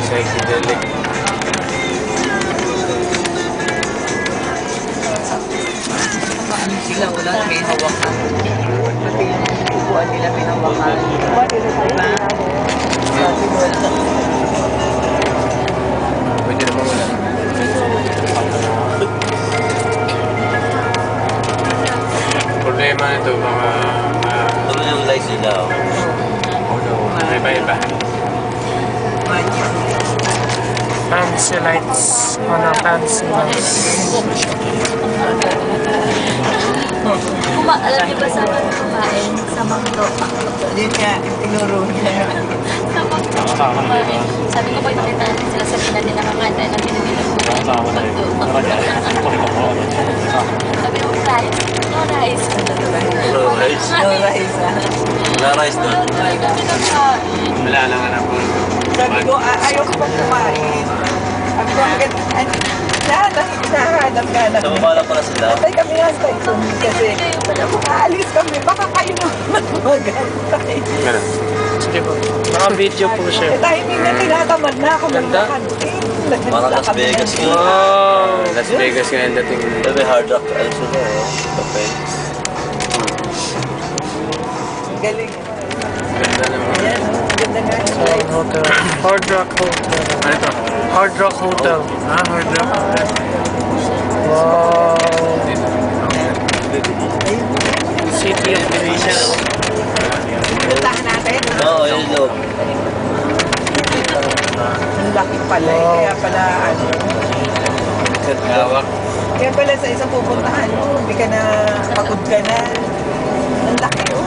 Psychedelic. Ano sila, wala may hawakan. Pati yung upuan nila may hawakan. Diba? Pwede naman wala. Problema nito mga Tuloy yung lights nila. iba-iba. Fancy lights on a fancy house. Alam niyo ba sa kumain sa Macau? Yun nga, tinuro niya. Sa Macau kumain. Sabi ko pag nakita natin sila sa natin nakakanta na tinibilang ko. Sabi ko, rice? No rice. No rice. No rice, ha? Wala rice doon. Wala lang anak ko. Sabi ko, ayaw ko pang kumain. Sabi ko, hanggang nahanap ka na. Sa baba lang pala sila. Patay kami nga sa ito. Kasi, kung aalis kami, baka kayo naman magantay. Ganun. Sige po. Naka-video po siya. Timing na tinatamad na ako ng Ganda. makantin. Parang Las Vegas yun. Wow! Las Vegas nga yung dating. Sabi hard rock. Ano sila eh. Papel. Galing. Ganda naman. Ayan, ganda nga yung lights. Hotel. Hard Rock Hotel. Ano ito? Hard Rock Hotel. Hard rock. Wow! City of Greece. Puntahan natin. Oo, yun yung. Ang laki pala eh. Kaya pala, ano. Lawak. Kaya pala sa isang pupuntahan mo, hindi ka na, pagod ka na. Ang laki oh.